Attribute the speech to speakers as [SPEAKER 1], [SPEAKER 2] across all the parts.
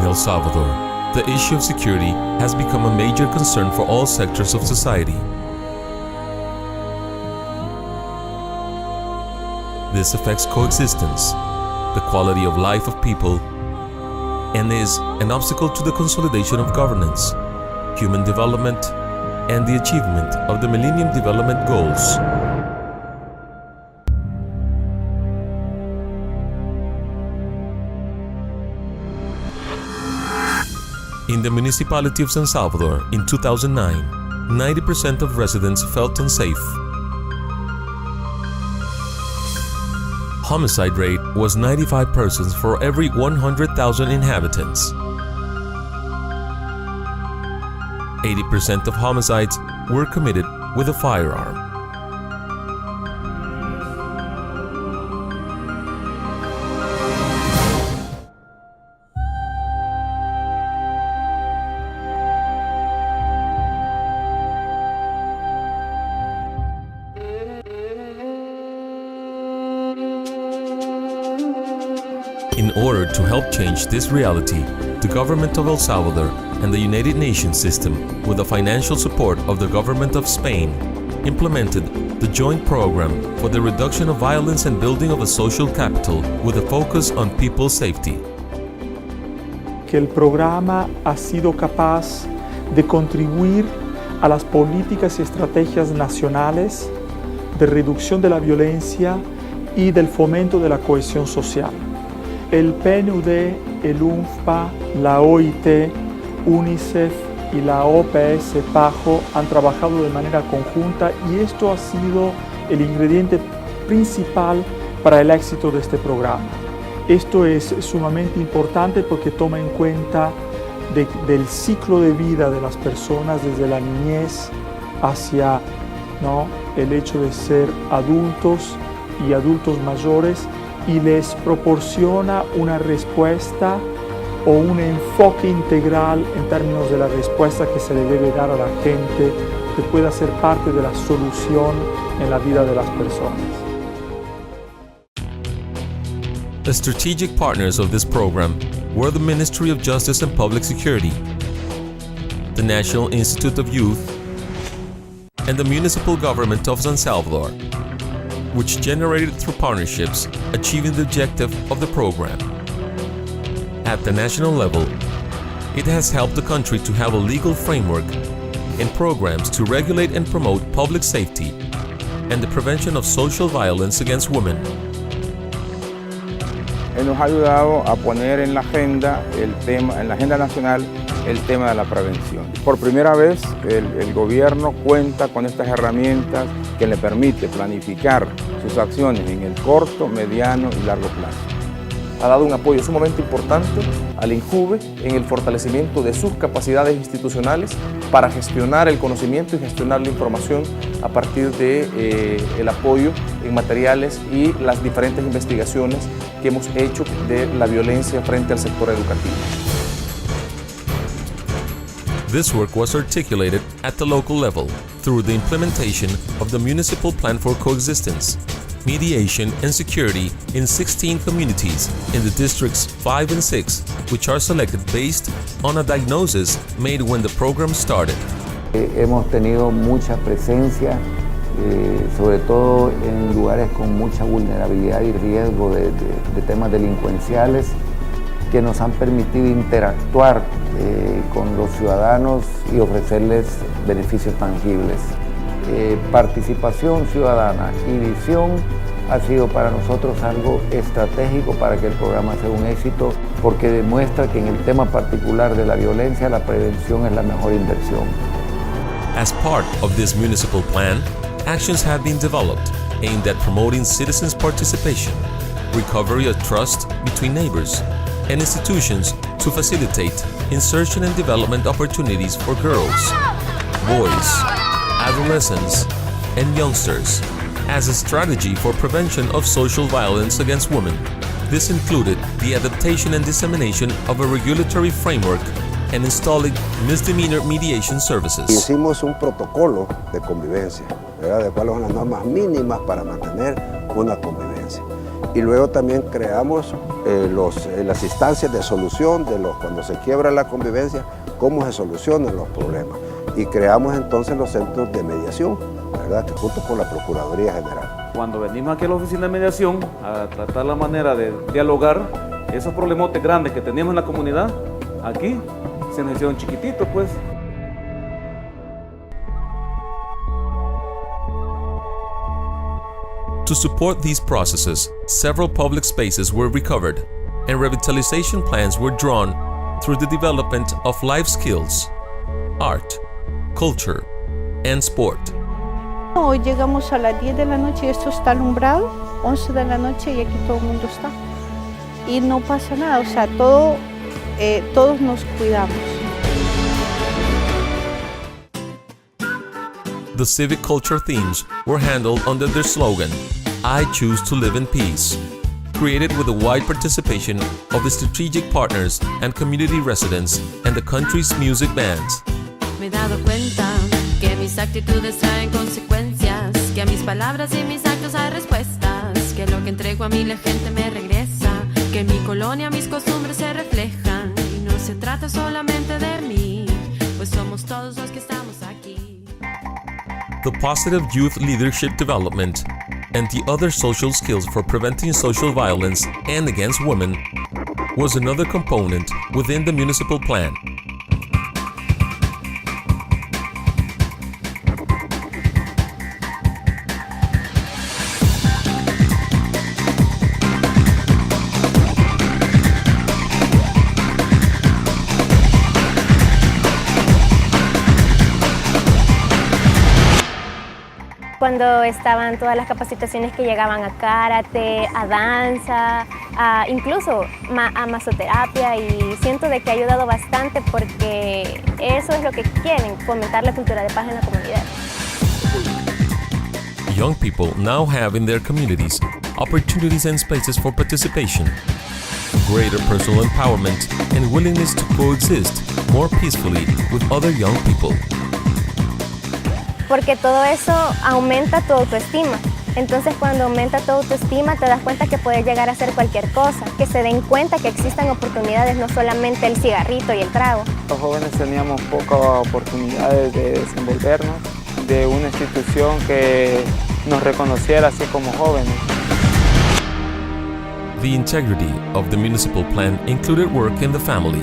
[SPEAKER 1] In El Salvador, the issue of security has become a major concern for all sectors of society. This affects coexistence, the quality of life of people, and is an obstacle to the consolidation of governance, human development, and the achievement of the Millennium Development Goals. In the municipality of San Salvador in 2009, 90% of residents felt unsafe. Homicide rate was 95 persons for every 100,000 inhabitants. 80% of homicides were committed with a firearm. In order to help change this reality, the government of El Salvador and the United Nations system, with the financial support of the government of Spain, implemented the joint program for the reduction of violence and building of a social capital with a focus on people's safety.
[SPEAKER 2] Que el programa ha sido capaz de contribuir a las políticas y estrategias nacionales de reducción de la violencia y del fomento de la cohesión social. El PNUD, el UNFPA, la OIT, UNICEF y la OPS PAJO han trabajado de manera conjunta y esto ha sido el ingrediente principal para el éxito de este programa. Esto es sumamente importante porque toma en cuenta del ciclo de vida de las personas desde la niñez hacia el hecho de ser adultos y adultos mayores, y les proporciona una respuesta o un enfoque integral en términos de la respuesta que se le debe dar a la gente, que pueda ser parte de la solución en la vida de las personas.
[SPEAKER 1] The strategic partners of this program were the Ministry of Justice and Public Security, the National Institute of Youth, and the Municipal Government of San Salvador, which generated through partnerships, achieving the objective of the program. At the national level, it has helped the country to have a legal framework and programs to regulate and promote public safety and the prevention of social violence against women.
[SPEAKER 3] Nos ha ayudado a poner en la agenda nacional el tema de la prevención. Por primera vez el gobierno cuenta con estas herramientas que le permite planificar sus acciones en el corto, mediano y largo plazo.
[SPEAKER 4] Ha dado un apoyo sumamente importante al INJUVE en el fortalecimiento de sus capacidades institucionales para gestionar el conocimiento y gestionar la información a partir del apoyo en materiales y las diferentes investigaciones que hemos hecho de la violencia frente al sector educativo.
[SPEAKER 1] This work was articulated at the local level through the implementation of the Municipal Plan for Coexistence, Mediation and Security in 16 communities in the districts 5 and 6, which are selected based on a diagnosis made when the program started.
[SPEAKER 5] Hemos tenido mucha presencia, sobre todo en lugares con mucha vulnerabilidad y riesgo de temas delincuenciales, que nos han permitido interactuar con los ciudadanos y ofrecerles beneficios tangibles. Participación ciudadana y visión ha sido para nosotros algo estratégico para que el programa sea un éxito, porque demuestra que en el tema particular de la violencia, la prevención es la mejor inversión.
[SPEAKER 1] As part of this municipal plan, actions have been developed aimed at promoting citizens' participation, recovery of trust between neighbors, and institutions to facilitate insertion and development opportunities for girls, boys, adolescents, and youngsters as a strategy for prevention of social violence against women. This included the adaptation and dissemination of a regulatory framework and installing misdemeanor mediation services.
[SPEAKER 6] Hicimos un protocolo de convivencia, ¿verdad? De cuáles son las normas mínimas para mantener una convivencia. Y luego también creamos las instancias de solución cuando se quiebra la convivencia, cómo se solucionan los problemas. Y creamos entonces los centros de mediación, ¿verdad? Que junto con la Procuraduría General.
[SPEAKER 7] Cuando venimos aquí a la oficina de mediación a tratar la manera de dialogar, esos problemotes grandes que teníamos en la comunidad, aquí se nos hicieron chiquititos, pues.
[SPEAKER 1] To support these processes, several public spaces were recovered and revitalization plans were drawn through the development of life skills, art, culture, and sport.
[SPEAKER 8] Hoy llegamos a las 10 de la noche y esto está alumbrado, 11 de la noche y aquí todo el mundo está. Y no pasa nada, o sea, todos nos cuidamos.
[SPEAKER 1] The civic culture themes were handled under their slogan, I choose to live in peace, created with a wide participation of the strategic partners and community residents and the country's music bands.
[SPEAKER 9] Me he dado cuenta que mis actitudes traen consecuencias, que a mis palabras y mis actos hay respuestas, que lo que entrego a mí la gente me regresa, que en mi colonia mis costumbres se reflejan y no se trata solamente de mí, pues somos todos los que estamos aquí.
[SPEAKER 1] The positive youth leadership development and the other social skills for preventing social violence and against women was another component within the municipal plan.
[SPEAKER 10] Cuando estaban todas las capacitaciones que llegaban a karate, a danza, incluso a masoterapia, y siento de que ha ayudado bastante porque eso es lo que quieren, fomentar la cultura de paz en la comunidad.
[SPEAKER 1] Young people now have in their communities opportunities and spaces for participation, greater personal empowerment, and willingness to coexist more peacefully with other young people.
[SPEAKER 10] Porque todo eso aumenta tu autoestima. Entonces, cuando aumenta tu autoestima, te das cuenta que puedes llegar a hacer cualquier cosa, que se den cuenta que existen oportunidades, no solamente el cigarrito y el trago.
[SPEAKER 11] Los jóvenes teníamos pocas oportunidades de desenvolvernos, de una institución que nos reconociera así como jóvenes.
[SPEAKER 1] The integrity of the municipal plan included work in the family.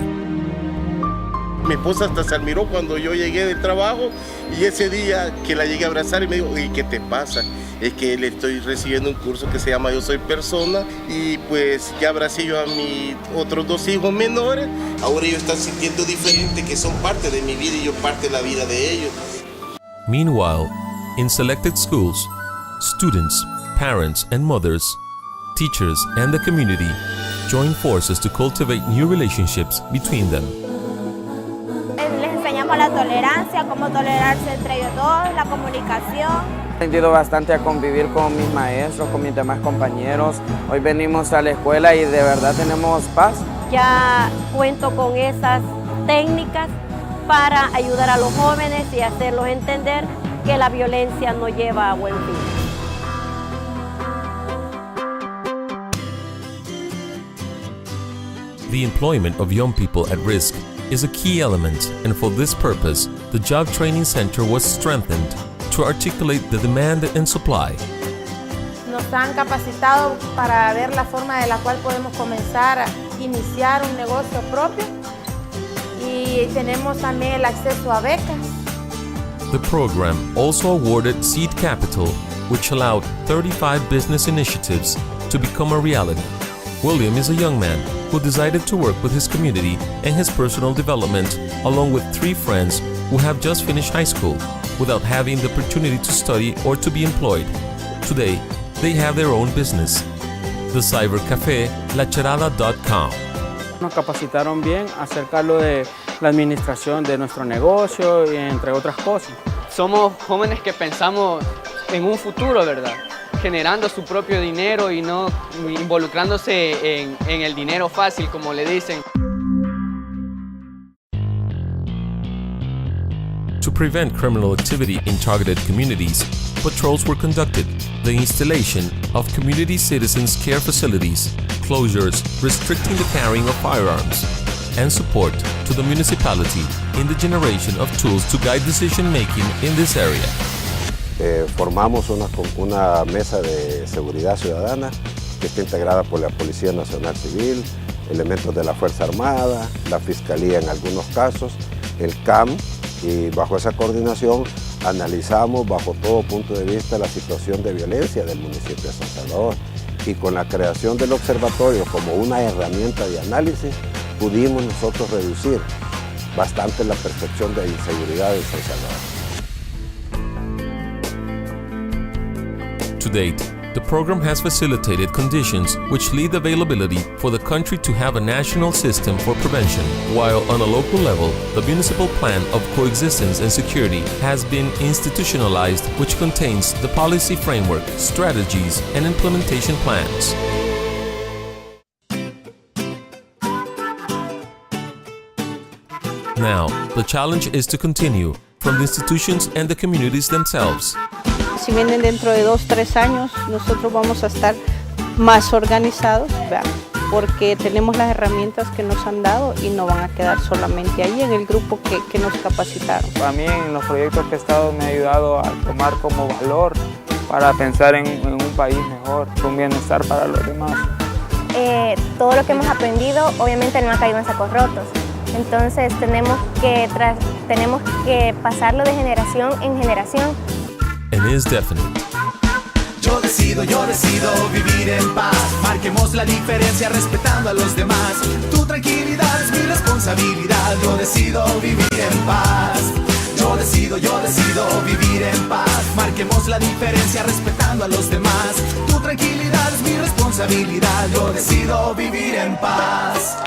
[SPEAKER 12] Mi esposa hasta se admiró cuando yo llegué del trabajo y ese día que la llegué a abrazar y me dijo, ¿y qué te pasa? Es que le estoy recibiendo un curso que se llama Yo Soy Persona y pues ya abracé yo a mis otros 2 hijos menores. Ahora ellos están sintiendo diferente, que son parte de mi vida y yo parte de la vida de ellos.
[SPEAKER 1] Meanwhile, in selected schools, students, parents and mothers, teachers and the community join forces to cultivate new relationships between them.
[SPEAKER 13] Les enseñamos la tolerancia, cómo tolerarse entre ellos dos, la comunicación.
[SPEAKER 11] He aprendido bastante a convivir con mis maestros, con mis demás compañeros. Hoy venimos a la escuela y de verdad tenemos paz.
[SPEAKER 13] Ya cuento con esas técnicas para ayudar a los jóvenes y hacerlos entender que la violencia no lleva a buen fin.
[SPEAKER 1] The employment of young people at risk is a key element, and for this purpose, the Job Training Center was strengthened to articulate the demand and supply.
[SPEAKER 14] Nos han capacitado para ver la forma de la cual podemos comenzar a iniciar un negocio propio y tenemos también el acceso a becas.
[SPEAKER 1] The program also awarded seed capital, which allowed 35 business initiatives to become a reality. William is a young man who decided to work with his community and his personal development, along with 3 friends who have just finished high school without having the opportunity to study or to be employed. Today, they have their own business. The cybercafé, lacharada.com.
[SPEAKER 11] Nos capacitaron bien acerca de la administración de nuestro negocio y entre otras cosas.
[SPEAKER 15] Somos jóvenes que pensamos en un futuro, ¿verdad? Generando su propio dinero y no involucrándose en el dinero fácil, como le dicen.
[SPEAKER 1] To prevent criminal activity in targeted communities, patrols were conducted, the installation of community citizens' care facilities, closures restricting the carrying of firearms, and support to the municipality in the generation of tools to guide decision-making in this area.
[SPEAKER 6] Formamos una mesa de seguridad ciudadana que está integrada por la Policía Nacional Civil, elementos de la Fuerza Armada, la Fiscalía en algunos casos, el CAM, y bajo esa coordinación analizamos bajo todo punto de vista la situación de violencia del municipio de San Salvador, y con la creación del observatorio como una herramienta de análisis pudimos nosotros reducir bastante la percepción de inseguridad en San Salvador.
[SPEAKER 1] To date, the program has facilitated conditions which lead availability for the country to have a national system for prevention, while on a local level, the municipal plan of coexistence and security has been institutionalized, which contains the policy framework, strategies, and implementation plans. Now, the challenge is to continue from the institutions and the communities themselves.
[SPEAKER 8] Si vienen dentro de 2-3 años, nosotros vamos a estar más organizados, ¿verdad? Porque tenemos las herramientas que nos han dado y no van a quedar solamente ahí en el grupo que nos capacitaron.
[SPEAKER 11] A mí en los proyectos que he estado me ha ayudado a tomar como valor para pensar en un país mejor, con bienestar para los demás.
[SPEAKER 10] Todo lo que hemos aprendido obviamente no ha caído en sacos rotos. Entonces tenemos que pasarlo de generación en generación.
[SPEAKER 1] And is definite.
[SPEAKER 16] Yo decido vivir en paz. Marquemos la diferencia respetando a los demás. Tu tranquilidad es mi responsabilidad. Yo decido vivir en paz. Yo decido vivir en paz. Marquemos la diferencia respetando a los demás. Tu tranquilidad es mi responsabilidad. Yo decido vivir en paz.